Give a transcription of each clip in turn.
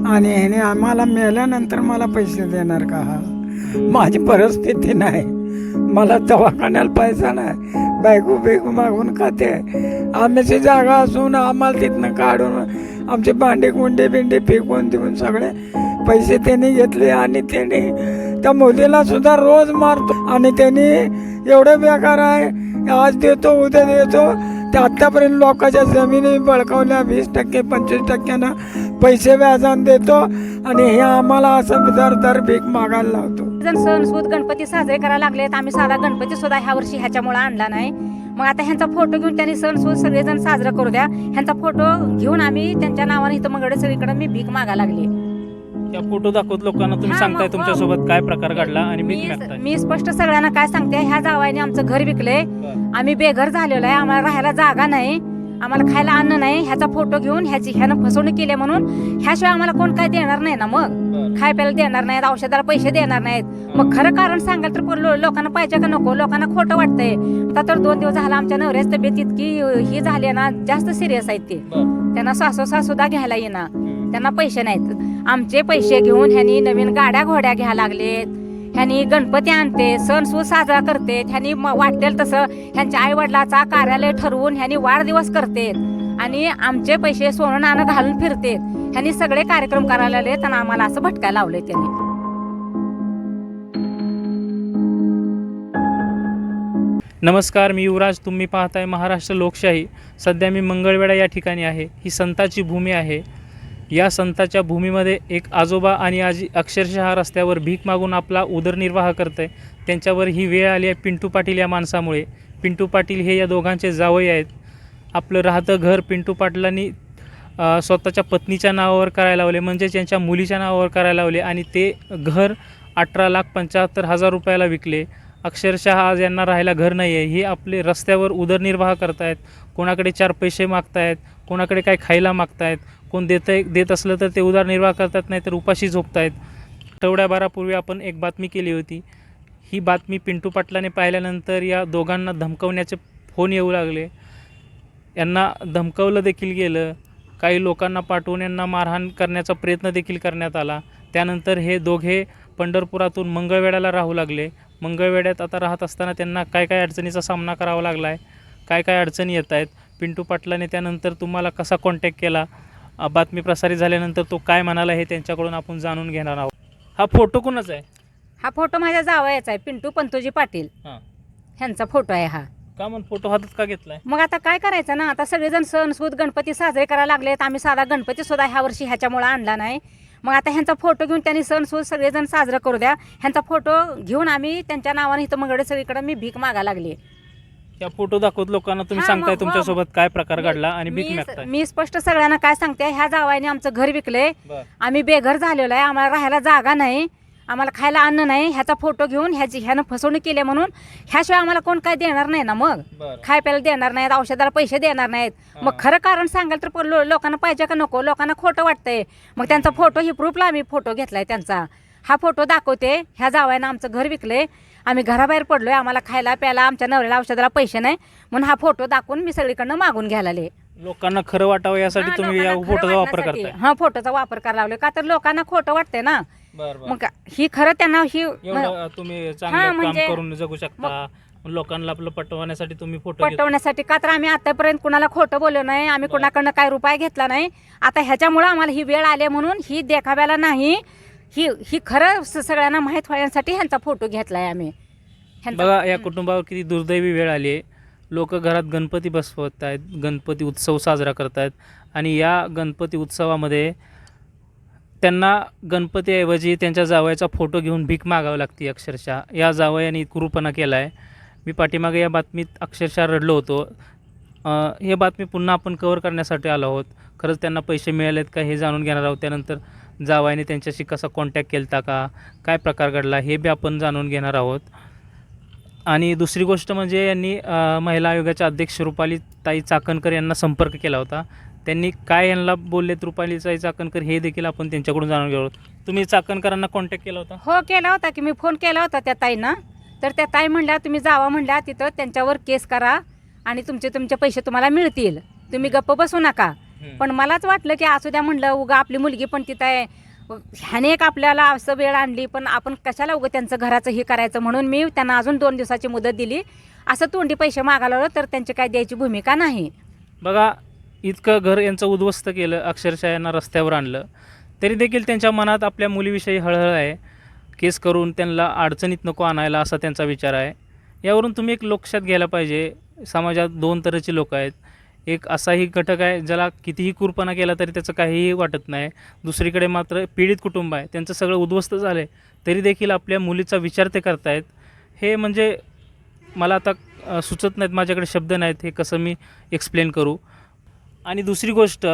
आणि ह्याने आम्हाला मेल्यानंतर मला पैसे देणार का? हा माझी परिस्थिती नाही, मला दवाखान्याला पैसा नाही, बायको बेगू मागून खाते. आम्याची जागा असून आम्हाला तिथनं काढून आमचे भांडे गुंडे बिंडे फेकून देऊन सगळे पैसे त्यांनी घेतले. आणि त्यांनी त्या मुलीला सुद्धा रोज मारतो. आणि त्यांनी एवढं बेकार आहे, आज देतो उद्या देतो. ते आत्तापर्यंत लोकांच्या जमिनी बळकावल्या 20% 25% पैसे व्याजान देतो. आणि हे आम्हाला असं दर भीक मागायला लावतो. जण सणसूद गणपती साजरे करायला लागलेत. आम्ही साधा गणपती सुद्धा ह्या वर्षी ह्याच्यामुळे आणला नाही. मग आता ह्यांचा फोटो घेऊन त्यांनी सणसूद सगळेजण साजरा करू द्या. ह्यांचा फोटो घेऊन आम्ही त्यांच्या नावाने इथं मंगळ सगळीकडे मी भीक मागायला लागली. त्या फोटो दाखवत लोकांना तुम्ही सांगताय तुमच्यासोबत काय प्रकार घडला आणि भीक मागताय. मी स्पष्ट सगळ्यांना काय सांगते, ह्या जावाईने आमचं घर विकलंय. आम्ही बेघर झालेलो आहे, आम्हाला राहायला जागा नाही, आम्हाला खायला अन्न नाही. ह्याचा फोटो घेऊन ह्यानं फसवणूक केली म्हणून ह्याशिवाय आम्हाला कोण काय देणार नाही ना. मग खाय प्यायला देणार नाहीत, औषधाला पैसे देणार नाहीत. मग खरं कारण सांगाल तर लोकांना पाहिजे का नको? लोकांना खोटं वाटतंय. आता तर 2 दिवस झाला आमच्या नवऱ्याच तब्येत इतकी ही झाली ना, जास्त सिरियस आहेत ते. त्यांना सासू सुद्धा घ्यायला येणार, त्यांना पैसे नाहीत. आमचे पैसे घेऊन ह्यांनी नवीन गाड्या घोड्या घ्यायला लागलेत. ह्यांनी गणपती आणते, सण सूद साजरा करते. ह्यांनी वाटेल तसं ह्यांच्या आई वडिलाचा कार्यालय ठरवून ह्यांनी वाढदिवस करतेत. आणि आमचे पैसे सोनं नाणं घालून फिरतेत. ह्यांनी सगळे कार्यक्रम करायला लागलेत आणि आम्हाला असं भटकायला लावलंय त्यांनी. नमस्कार, मी युवराज. तुम्ही पाहताय महाराष्ट्र लोकशाही. सध्या मी मंगळवेढा या ठिकाणी आहे. ही संताची भूमी आहे. या संताच्या भूमीमध्ये एक आजोबा आणि आजी अक्षरशः रस्त्यावर भीक मागून आपला उदरनिर्वाह करत आहे. त्यांच्यावर ही वेळ आली आहे पिंटू पाटील या माणसामुळे. पिंटू पाटील हे या दोघांचे जावई आहेत. आपलं राहतं घर पिंटू पाटलांनी स्वतःच्या पत्नीच्या नावावर करायला लावले, म्हणजे त्यांच्या मुलीच्या नावावर करायला लावले. आणि ते घर 18,75,000 रुपयाला विकले. अक्षरशः आज यांना राहायला घर नाही आहे. हे आपले रस्त्यावर उदरनिर्वाह करत आहेत. कोणाकडे 4 पैसे मागत आहेत, कोणाकडे काय खायला मागत आहेत. कोण देत असलं तर ते उदरनिर्वाह करतात, नाही तर उपाशी झोपत आहेत. आठवड्याभरापूर्वी आपण एक बातमी केली होती. ही बातमी पिंटू पाटलाने पाहिल्यानंतर या दोघांना धमकावण्याचे फोन येऊ लागले. यांना धमकावलं देखील गेलं. काही लोकांना पाठवून यांना मारहाण करण्याचा प्रयत्न देखील करण्यात आला. त्यानंतर हे दोघे पंढरपुरातून मंगळवेढ्याला राहू लागले. मंगळवेढ्यात आता राहत असताना त्यांना काय काय अडचणीचा सामना करावा लागला आहे, काय काय अडचणी येत आहेत. पिंटू पाटलाने त्यानंतर तुम्हाला कसा कॉन्टॅक्ट केला, बातमी प्रसारित झाल्यानंतर तो काय म्हणाला, हे त्यांच्याकडून आपण जाणून घेणार आहोत. हा फोटो कोणाचा आहे? हा फोटो माझ्या जावयाचा आहे, पिंटू पंतोजी पाटील. ह्यांचा फोटो आहे हा. का मग फोटो हातात का घेतलाय? मग आता काय करायचं ना, आता सगळेजण सण सूद गणपती साजरे करायला लागलेत. आम्ही साधा गणपती सुद्धा ह्या वर्षी ह्याच्यामुळे आणला नाही. मग आता ह्यांचा फोटो घेऊन त्यांनी सण सूद सगळेजण साजरा करू द्या. ह्यांचा फोटो घेऊन आम्ही त्यांच्या नावाने इथं मंगळ सगळीकडे मी भीक मागायला लागली. या फोटो दाखवत लोकांना तुम्ही सांगताय तुमच्यासोबत काय प्रकार घडला आणि भीक मागताय. मी स्पष्ट सगळ्यांना काय सांगते, ह्या जावाईने आमचं घर विकलंय. आम्ही बेघर झालेलो आहे, आम्हाला राहायला जागा नाही, आम्हाला खायला अन्न नाही. ह्याचा फोटो घेऊन ह्यानं फसवणूक केली म्हणून ह्याशिवाय आम्हाला कोण काय देणार नाही ना. मग खाय प्यायला देणार नाहीत, औषधाला पैसे देणार नाहीत. मग खरं कारण सांगाल तर लोकांना पाहिजे का नको? लोकांना खोटं वाटतंय. मग त्यांचा फोटो ही प्रूफला आम्ही फोटो घेतलाय त्यांचा. हा फोटो दाखवते, ह्या जावाईनं आमचं घर विकलंय, आम्ही घराबाहेर पडलोय, आम्हाला खायला प्यायला आमच्या नवऱ्याला औषधाला पैसे नाही, म्हणून हा फोटो दाखवून मी सगळीकडनं मागून घ्यायला लागले. लोकांना खरं वाटावं यासाठी तुम्ही या फोटोचा वापर करताय? हा, फोटोचा वापर करायला लागलोय का तर लोकांना खोटं वाटतंय ना. मग ही खरं त्यांना तुम्ही चांगलं काम करून जगू शकता. लोकांना आपलं पटवण्यासाठी तुम्ही फोटो पटवण्यासाठी का तर आम्ही आतापर्यंत कुणाला खोटं बोललो नाही, आम्ही कुणाकडनं काय रुपये घेतला नाही. आता ह्याच्यामुळे आम्हाला ही वेळ आली म्हणून ही देखाव्याला नाही, ही खरं सगळ्यांना माहीत व्हायसाठी ह्यांचा फोटो घेतलाय आम्ही. बघा या कुटुंबावर किती दुर्दैवी वेळ आली आहे. लोक घरात गणपती बसवत आहेत, गणपती उत्सव साजरा करत आहेत. आणि या गणपती उत्सवामध्ये त्यांना गणपतीऐवजी त्यांच्या जावयाचा फोटो घेऊन भीक मागावी लागते. अक्षरशः या जावयाने क्रूरपणा केला आहे. मी पाठीमागे या बातमीत अक्षरशः रडलो होतो. हे बातमी पुन्हा आपण कव्हर करण्यासाठी आलो आहोत. खरंच त्यांना पैसे मिळालेत का हे जाणून घेणार आहोत. त्यानंतर जावयाने त्यांच्याशी कसा कॉन्टॅक्ट केला का, काय प्रकार घडला हे बी आपण जाणून घेणार आहोत. आणि दुसरी गोष्ट म्हणजे यांनी महिला आयोगाच्या अध्यक्ष रुपालीताई चाकणकर यांना संपर्क केला होता. त्यांनी काय यांना बोललेत रुपालीताई चाकणकर हे देखील आपण त्यांच्याकडून जाणून घेऊ. तुम्ही चाकणकरांना कॉन्टॅक्ट केला होता? हो, केला होता की मी फोन केला होता त्या ताईंना. तर त्या ताई म्हणल्या तुम्ही जावा म्हणल्या, तिथं त्यांच्यावर केस करा आणि तुमचे पैसे तुम्हाला मिळतील, तुम्ही गप्प बसू नका. पण मलाच वाटलं की असू द्या म्हणलं, उगा आपली मुलगी पण तिथं आहे, ह्याने एक आपल्याला असं वेळ आणली, पण आपण कशाला उगा त्यांचं घराचं हे करायचं, म्हणून मी त्यांना अजून 2 दिवसाची मुदत दिली. असं तोंडी पैसे मागायला लागलो तर त्यांची काय द्यायची भूमिका नाही. बघा, इतकं घर यांचं उद्ध्वस्त केलं, अक्षरशः यांना रस्त्यावर आणलं, तरी देखील त्यांच्या मनात आपल्या मुलीविषयी हळहळ आहे. केस करून त्यांना अडचणीत नको आणायला असा त्यांचा विचार आहे. यावरून तुम्ही एक लक्षात घ्यायला पाहिजे, समाजात 2 तऱ्हेचे लोक आहेत. एक असाही घटक आहे ज्याला कितीही कुरपणा केला तरी त्याचं काहीही वाटत नाही. दुसरीकडे मात्र पीडित कुटुंब आहे, त्यांचं सगळं उद्ध्वस्त झालं आहे, तरी देखील आपल्या मुलीचा विचार ते करतायत. हे म्हणजे मला आता सुचत नाहीत, माझ्याकडे शब्द नाहीत, हे कसं मी एक्सप्लेन करू. आणि दुसरी गोष्ट,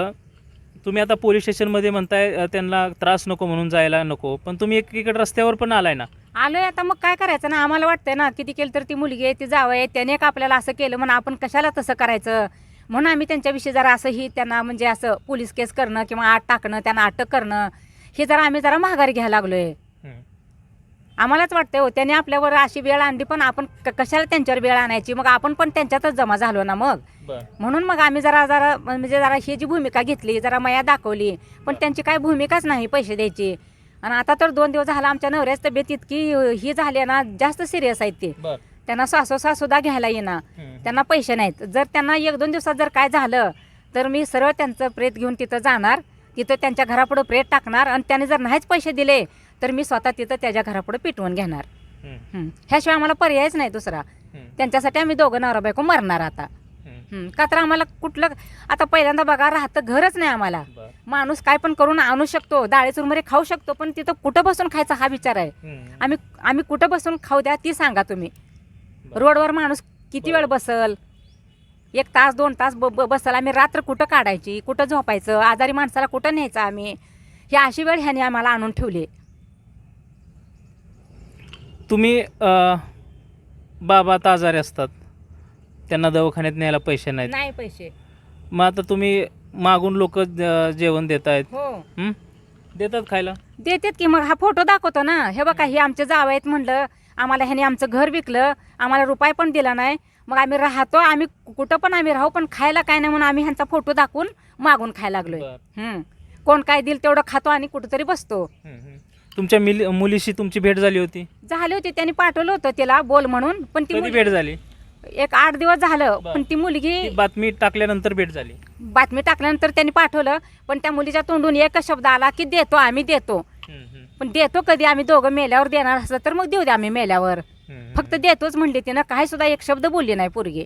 तुम्ही आता पोलीस स्टेशनमध्ये म्हणताय त्यांना त्रास नको म्हणून जायला नको, पण तुम्ही एकीकडे रस्त्यावर पण आलाय ना. आलोय आता, मग काय करायचं ना. आम्हाला वाटतंय ना, किती केलं तर ती मुलगी आहे, ती जावं आहे, त्याने एक आपल्याला असं केलं म्हणून आपण कशाला तसं करायचं, म्हणून आम्ही त्यांच्याविषयी जरा असंही त्यांना म्हणजे असं पोलीस केस करणं किंवा आत टाकणं, त्यांना अटक करणं, हे जरा आम्ही जरा माघारी घ्यायला लागलोय. आम्हालाच वाटतंय हो, त्याने आपल्यावर अशी वेळ आणली, पण आपण कशाला त्यांच्यावर वेळ आणायची, मग आपण पण त्यांच्यातच जमा झालो ना मग. म्हणून मग आम्ही जरा जरा म्हणजे जरा ही जी भूमिका घेतली, जरा माया दाखवली, पण त्यांची काय भूमिकाच नाही पैसे द्यायची. आणि आता तर 2 दिवस झाला आमच्या नवऱ्याची तब्येत इतकी ही झाली ना, जास्त सिरियस आहेत ते. त्यांना सासोसा सुद्धा घ्यायला येणार, त्यांना पैसे नाहीत. जर त्यांना 1-2 दिवसात जर काय झालं तर मी सरळ त्यांचं प्रेत घेऊन तिथं जाणार, तिथं त्यांच्या घरापुढं प्रेत टाकणार, आणि त्याने जर नाहीच पैसे दिले तर मी स्वतः तिथं त्याच्या घरापुढं पिटवून घेणार. ह्याशिवाय आम्हाला पर्यायच नाही दुसरा. त्यांच्यासाठी आम्ही दोघं नवरा बायको मरणार आता. का तर आम्हाला कुठलं, आता पहिल्यांदा बघा, राहतं घरच नाही आम्हाला. माणूस काय पण करून आणू शकतो, डाळे चुरमुरे खाऊ शकतो, पण तिथं कुठं बसून खायचा हा विचार आहे. आम्ही कुठं बसून खाऊ द्या ती सांगा तुम्ही. रोडवर माणूस किती वेळ बसल, 1 तास 2 तास बसल. आम्ही रात्र कुठं काढायची, कुठं झोपायचं, आजारी माणसाला कुठं न्यायचं आम्ही, ही अशी वेळ ह्याने आम्हाला आणून ठेवली. तुम्ही बाबा आता आजारी असतात, त्यांना दवाखान्यात न्यायला पैसे नाहीत, नाही पैसे, मग आता तुम्ही मागून लोक जेवण देत आहेत, हो देतात खायला, देतात की. मग हा फोटो दाखवतो ना, हे बघा, हे आमचे जाव आहेत म्हणलं, आम्हाला ह्याने आमचं घर विकलं, आम्हाला रुपये पण दिला नाही, मग आम्ही राहतो, आम्ही कुठं पण आम्ही राहू, पण खायला काय नाही म्हणून आम्ही ह्यांचा फोटो दाखवून मागून खायला लागलोय. कोण काय दिल तेवढं खातो आणि कुठंतरी बसतो. तुमच्या मुलीशी तुमची भेट झाली होती? झाली होती, त्यांनी पाठवलं होतं तिला बोल म्हणून, पण ती भेट झाली? 1-8 दिवस झालं, पण ती मुलगी बातमी टाकल्यानंतर भेट झाली. बातमी टाकल्यानंतर त्यांनी पाठवलं, पण त्या मुलीच्या तोंडून एकच शब्द आला की देतो, आम्ही देतो. पण देतो कधी, आम्ही दोघं मेल्यावर देणार असलं तर मग देऊ द्या आम्ही मेल्यावर, फक्त देतोच म्हणली तिनं, काही सुद्धा एक शब्द बोलली नाही पोरगी.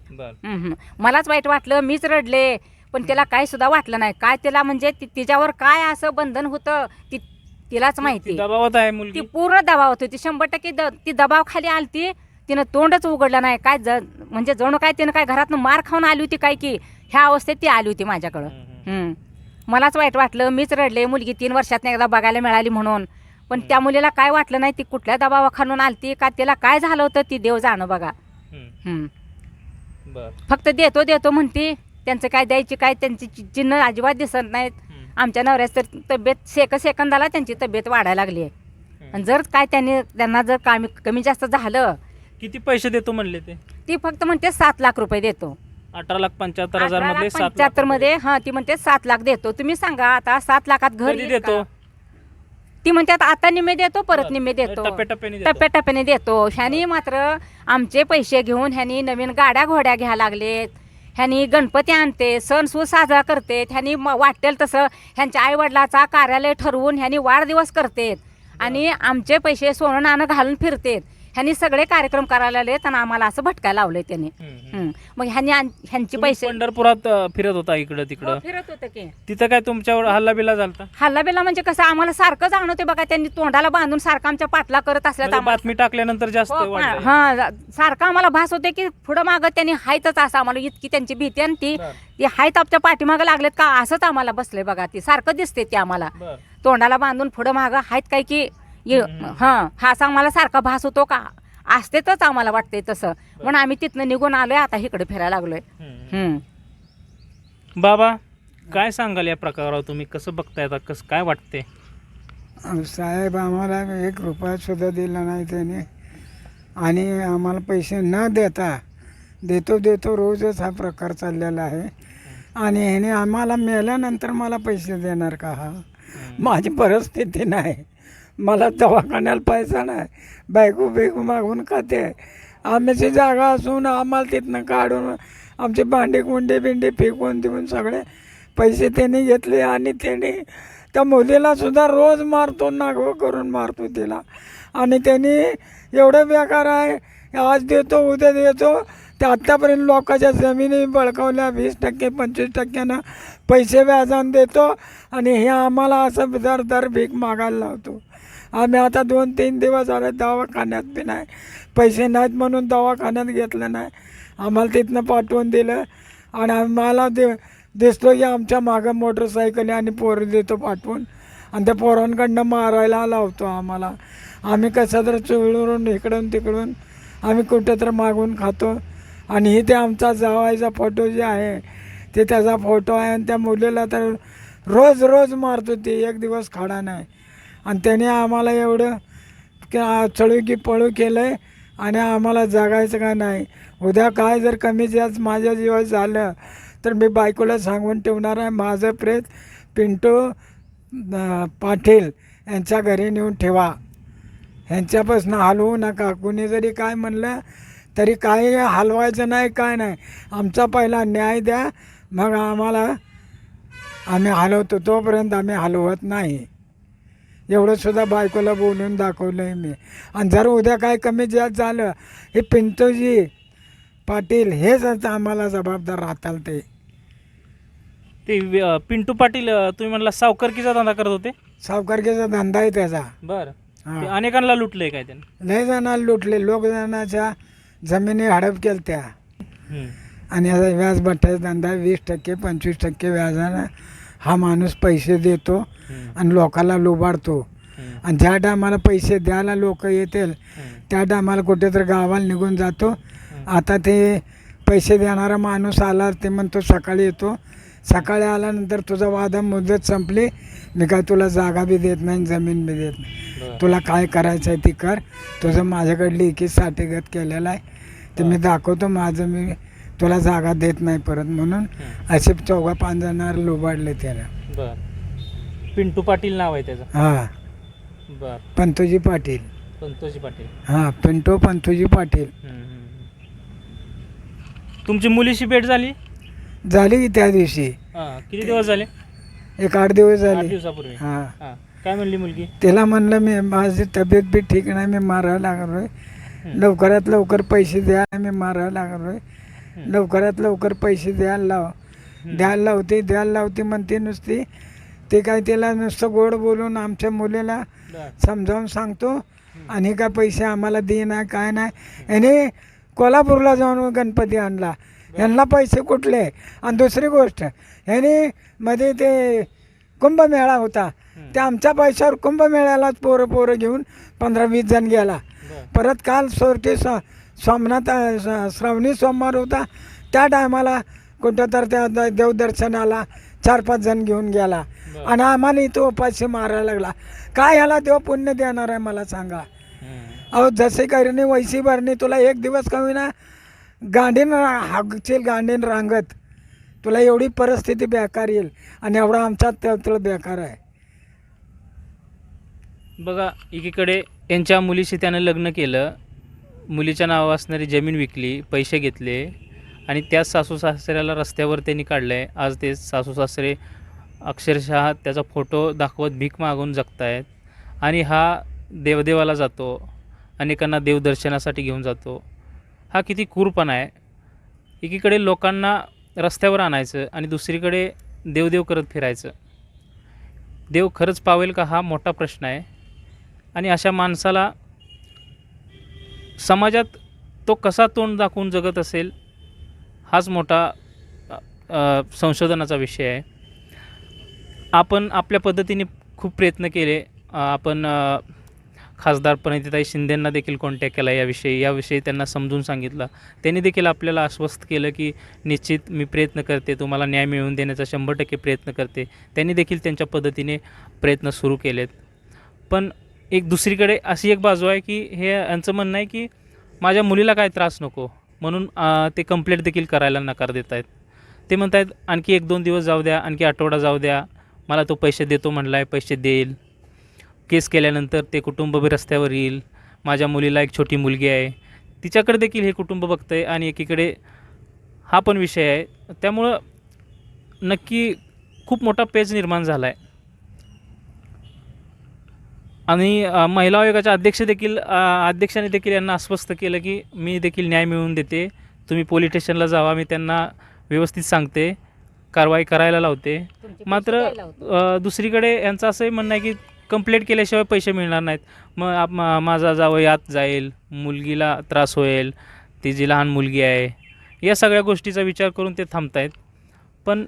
मलाच वाईट वाटलं, मीच रडले, पण तिला काही सुद्धा वाटलं नाही. काय तिला म्हणजे तिच्यावर काय असं बंधन होतं तिलाच माहिती. दबावात आहे मुलगी, ती पूर्ण दबावात होती, 100% ती दबाव खाली आलती. तिनं तोंडच उघडलं नाही, काय म्हणजे जणू काय तिनं काय घरातनं मार खाऊन आली होती काय, की ह्या अवस्थेत ती आली होती माझ्याकडं. मलाच वाईट वाटलं, मीच रडले. मुलगी 3 वर्षातनं एकदा बघायला मिळाली म्हणून, पण त्या मुलीला काय वाटलं नाही, ती कुठल्या दबावाखालून आलती का, तिला काय झालं होतं ती देव जाणं बघा. फक्त देतो देतो म्हणती, त्यांचं काय द्यायची काय त्यांची चिन्ह अजिबात दिसत नाहीत. आमच्या नवऱ्याच तर तब्येत सेकंदाला त्यांची तब्येत वाढायला लागली आहे. आणि जर काय त्यांना जर कमी जास्त झालं. किती पैसे देतो म्हणले ते? ती फक्त म्हणते 7 लाख रुपये देतो. 18,75,000 मध्ये 75 मध्ये, हा, ती म्हणते 7 लाख देतो. तुम्ही सांगा आता 7 लाखात घर देतो? ती म्हणतात आता निम्मे देतो, परत निम्मे देतो, टप्प्याटप्प्याने टप्प्याटप्प्याने देतो. ह्यानी मात्र आमचे पैसे घेऊन ह्यानी नवीन गाड्या घोड्या घ्यायला लागलेत, ह्यानी गणपती आणते, सण सू साजरा करते, ह्यानी वाटेल तसं ह्यांच्या आईवडिलाचा कार्यालय ठरवून ह्यानी वाढदिवस करतेत, आणि आमचे पैसे सोनं नाणं घालून फिरतेत. ह्यांनी सगळे कार्यक्रम करायला लागलेत आणि आम्हाला असं भटकायला लावलंय त्यांनी. मग ह्यांचे पैसे. पंढरपुरात फिरत होता इकडं तिकडं? फिरत होतं की. तिथं काय तुमच्यावर हल्ला बिल्ला झालता? हल्ला बिल्ला म्हणजे कसं, आम्हाला सारखं जाणवते बघा, त्यांनी तोंडाला बांधून सारखं आमच्या पाठला करत असल्याचं बातमी टाकल्यानंतर जास्त वाढलंय. हा, सारखं आम्हाला भास होते की पुढं मागं त्यांनी हायतच असं, आम्हाला इतकी त्यांची भीती, आणि ती हायत आमच्या पाठीमागं लागलेत का असंच आम्हाला बसले बघा. ती सारखं दिसते ते आम्हाला, तोंडाला बांधून पुढं मागं हायत काय की. हा असा आम्हाला सारखा भास होतो का, असतेच आम्हाला वाटतंय तसं, म्हणून आम्ही तिथनं निघून आलोय, आता इकडे फिरायला लागलोय. बाबा काय सांगाल या प्रकारावर, तुम्ही कसं बघताय आता, कसं काय वाटते? साहेब आम्हाला 1 रुपया सुद्धा दिला नाही त्याने, आणि आम्हाला पैसे न देता देतो रोजच हा प्रकार चाललेला आहे. आणि ह्याने आम्हाला मेल्यानंतर मला पैसे देणार का हा? माझी परिस्थिती नाही, मला दवाखान्याला पैसा नाही, बायको बेगू मागून खाते. आम्याची जागा असून आम्हाला तिथनं काढून आमचे भांडे कुंडे बिंडे फेकून देऊन सगळे पैसे त्यांनी घेतले. आणि त्यांनी त्या मुलीला सुद्धा रोज मारतो, नागवं करून मारतो तिला. आणि त्यांनी एवढं बेकार आहे, आज देतो उद्या देतो. ते आत्तापर्यंत लोकांच्या जमिनी बळकावल्या 20% 25% पैसे व्याजानं देतो. आणि हे आम्हाला असं दर भीक मागायला लावतो. आम्ही आता 2-3 दिवस झाले दवाखान्यात बी नाही, पैसे नाहीत म्हणून दवाखान्यात घेतलं नाही. आम्हाला तिथनं पाठवून दिलं. आणि आम्हाला दिसतो की आमच्या मागं मोटरसायकली आणि पोरं देतो पाठवून. आणि त्या पोरांकडनं मारायला लावतो आम्हाला. आम्ही कसं तर चुळून इकडून तिकडून आम्ही कुठं तर मागून खातो. आणि हे ते आमचा जावायचा फोटो जे आहे ते त्याचा फोटो आहे. आणि त्या मुलीला तर रोज रोज मारतो ते, एक दिवस खाडा नाही. आणि त्याने आम्हाला एवढं चळू की पळू केलं आहे. आणि आम्हाला जगायचं काय नाही. उद्या काय जर कमी जास्त माझ्या जीवात झालं तर मी बायकोला सांगून ठेवणार आहे, माझं प्रेत पिंटू पाटील यांच्या घरी नेऊन ठेवा, ह्यांच्यापासून हलवू नका. कुणी जरी काय म्हणलं तरी काही हलवायचं नाही, काय नाही. आमचा पहिला न्याय द्या, मग आम्ही हलवतो, तोपर्यंत आम्ही हलवत नाही. एवढंसुद्धा बायकोला बोलून दाखवलं आहे मी. आणि जर उद्या काय कमी जास्त झालं, हे पिंटूजी पाटील हेच आता आम्हाला जबाबदार राहताल. ते पिंटू पाटील तुम्ही म्हणला सावकारकीचा धंदा करत होते. सावकारकीचा धंदा आहे त्याचा. बरं. हां. ते अनेकांना लुटले काय त्याने? लय जणांना लुटले, लोकजणाच्या जमिनी हडप केल्या त्या. आणि याचा व्याज भट्ट्याचा धंदा 20% 25% व्याजानं हा माणूस पैसे देतो आणि लोकांना लुबाडतो. आणि ज्या टायमाला पैसे द्यायला लोक येतील त्या टायमाला कुठेतरी गावाला निघून जातो. आता ते पैसे देणारा माणूस आला ते म्हणतो सकाळी येतो, सकाळी आल्यानंतर तुझा वादा मुदत संपली, मी काय तुला जागा बी देत नाही, जमीन बी देत नाही, तुला काय करायचं आहे ती कर, तुझं माझ्याकडली लेखी साठेगत केलेलं आहे ते मी दाखवतो, माझं मी तुला जागा देत नाही परत. म्हणून असे 4-5 जणांना लुबाडले त्याला. बरं. पिंटू पाटील नाव आहे त्याचं? हां. बरं. पंतोजी पाटील. पंतोजी पाटील. हां, पिंटू पंतोजी पाटील. तुमची मुलीशी भेट झाली? झाली की त्या दिवशी. हां. किती दिवस झाले? एक 8 दिवस 8 झाले. दिवसापूर्वी. हां. हां. काय म्हणली मुलगी? त्याला म्हणलं मी माझी तब्येत बी ठीक नाही, मी मारायला लागलो आहे, लवकरात लवकर पैसे द्या, मी मारायला लागलो आहे, लवकरात लवकर पैसे द्यायला लावते म्हणते नुसती. ते काय त्याला नुसतं गोड बोलून आमच्या मुलीला समजावून सांगतो. आणि काय पैसे आम्हाला दे नाही काय नाही. याने कोल्हापूरला जाऊन गणपती आणला, यांना पैसे कुठले. आणि दुसरी गोष्ट, ह्याने मध्ये ते कुंभमेळा होता, त्या आमच्या पैशावर कुंभमेळ्यालाच पोरं घेऊन 15-20 जण गेला. परत काल सोरटे सोमनाथ श्रावणी सोमवार होता, त्या टायमाला कुठं तर त्या देवदर्शनाला 4-5 जण घेऊन गेला. आणि आम्हाला इथं उपाशी मारायला लागला. काय ह्याला देव पुण्य देणार आहे मला सांगा. अहो जसे करणे वैशी भरणे, तुला एक दिवस कमी ना गांडीन हागशील, गांडीन रांगत, तुला एवढी परिस्थिती बेकार येईल. आणि एवढा आमचा तळतळ बेकार आहे. बघा, एकीकडे यांच्या मुलीशी त्यानं लग्न केलं, मुलीच्या नावावर असणारी जमीन विकली, पैसे घेतले, आणि त्याच सासू सासऱ्याला रस्त्यावर त्यांनी काढलं आहे. आज ते सासू सासरे अक्षरशः त्याचा फोटो दाखवत भीक मागून जगतायत. आणि हा देवदेवाला जातो, अनेकांना देवदर्शनासाठी घेऊन जातो. हा किती क्रूरपणा आहे. एकीकडे लोकांना रस्त्यावर आणायचं आणि दुसरीकडे देवदेव करत फिरायचं. देव खरंच पावेल का हा मोठा प्रश्न आहे. आणि अशा माणसाला समाजात तो कसा तोंड दाखवून जगत असेल हाच मोठा संशोधनाचा विषय आहे. आपण आपल्या पद्धतीने खूप प्रयत्न केले. आपण खासदार प्रणितीताई शिंदेंना देखील कॉन्टॅक्ट केला याविषयी त्यांना समजून सांगितलं. त्यांनी देखील आपल्याला आश्वस्त केलं की निश्चित मी प्रयत्न करते, तुम्हाला न्याय मिळवून देण्याचा 100% प्रयत्न करते. त्यांनी देखील त्यांच्या पद्धतीने प्रयत्न सुरू केलेत. पण एक दुसरीकडे अशी एक बाजू आहे की हे यांचं म्हणणं आहे की माझ्या मुलीला काय त्रास नको म्हणून ते कंप्लेंट देखील करायला नकार देत आहेत. ते म्हणत आहेत आणखी 1-2 दिवस जाऊ द्या, आणखी आठवडा जाऊ द्या, मला तो पैसे देतो म्हणला आहे, पैसे देईल. केस केल्यानंतर ते कुटुंब बी रस्त्यावर येईल. माझ्या मुलीला एक छोटी मुलगी आहे, तिच्याकडे देखील हे कुटुंब बघतं आहे आणि एकीकडे हा पण विषय आहे. त्यामुळं नक्की खूप मोठा पेच निर्माण झाला आहे. आणि महिला आयोगाच्या अध्यक्षाने देखील यांना आश्वस्त केलं की मी देखील न्याय मिळवून देते, तुम्ही पोलीस स्टेशनला जावा, मी त्यांना व्यवस्थित सांगते, कारवाई करायला लावते. मात्र दुसरीकडे यांचं असंही म्हणणं आहे की कंप्लेंट केल्याशिवाय पैसे मिळणार नाहीत. मग माझा जावई आत जाईल, मुलगीला त्रास होईल, तिची लहान मुलगी आहे, या सगळ्या गोष्टीचा विचार करून ते थांबतायत. पण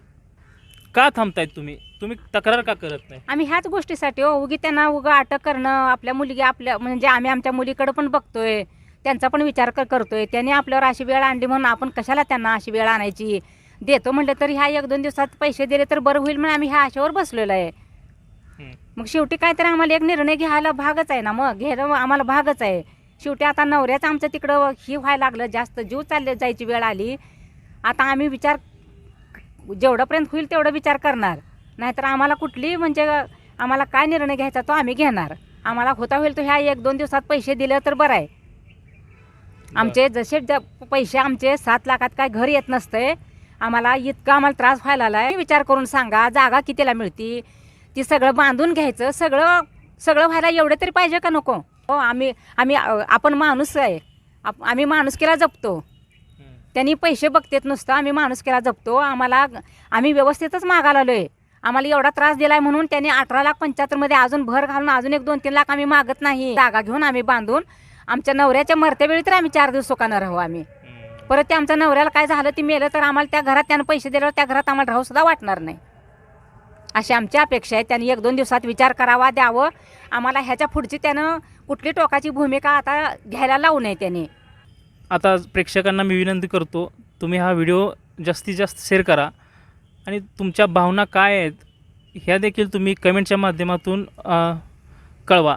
का थांबतायत तुम्ही तक्रार का करत नाही? आम्ही ह्याच गोष्टीसाठी उगी त्यांना अटक करणं, आपल्या मुलगी म्हणजे आम्ही आमच्या मुलीकडे पण बघतोय, त्यांचा पण विचार करतोय. त्यांनी आपल्यावर अशी वेळ आणली म्हणून आपण कशाला त्यांना अशी वेळ आणायची. देतो म्हटलं तर ह्या 1-2 दिवसात पैसे दिले तर बरं होईल म्हणून आम्ही ह्या आशेवर बसलेलो आहे. मग शेवटी काहीतरी आम्हाला एक निर्णय घ्यायला भागच आहे ना, मग घेणं आम्हाला भागच आहे. शेवटी आता नवऱ्याचं आमचं तिकडं ही व्हायला लागलं, जास्त जीव चालले जायची वेळ आली. आता आम्ही विचार जेवढंपर्यंत होईल तेवढं विचार करणार, नाहीतर आम्हाला कुठली म्हणजे आम्हाला काय निर्णय घ्यायचा तो आम्ही घेणार. आम्हाला होता होईल तो ह्या 1-2 दिवसात पैसे दिले तर बरं आहे. आमचे जसे पैसे आमचे 7 लाखात काय घर येत नसतंय. आम्हाला आम्हाला त्रास व्हायला आलाय. विचार करून सांगा, जागा कितीला मिळती, ती सगळं बांधून घ्यायचं, सगळं व्हायला एवढं तरी पाहिजे का नको? हो, आपण माणूस आहे, आम्ही माणुसकीला जपतो. त्यांनी पैसे बघतेत नुसतं, आम्ही माणुसकीला जपतो. आम्ही व्यवस्थितच मागायला आलोय. आम्हाला एवढा त्रास दिलाय म्हणून त्यांनी 18,75,000 अजून भर घालून अजून 1-2-3 लाख आम्ही मागत नाही. जागा घेऊन आम्ही बांधून आमच्या नवऱ्याच्या मरतेवेळी तर आम्ही 4 दिवस सुखानं राहू. आम्ही परत ते आमच्या नवऱ्याला काय झालं, ती मेलं तर आम्हाला त्या घरात त्यानं पैसे दिल्यावर त्या घरात आम्हाला राहू सुद्धा वाटणार नाही. अशी आमची अपेक्षा आहे. त्यांनी 1-2 दिवसात विचार करावा, द्यावं. आम्हाला ह्याच्या पुढची त्यानं कुठली टोकाची भूमिका आता घ्यायला लावू नये त्यांनी. आता प्रेक्षकांना मी विनंती करतो, तुम्ही हा व्हिडिओ जास्तीत जास्त शेअर करा आणि तुमच्या भावना काय आहेत ह्या देखील तुम्ही कमेंटच्या माध्यमातून कळवा.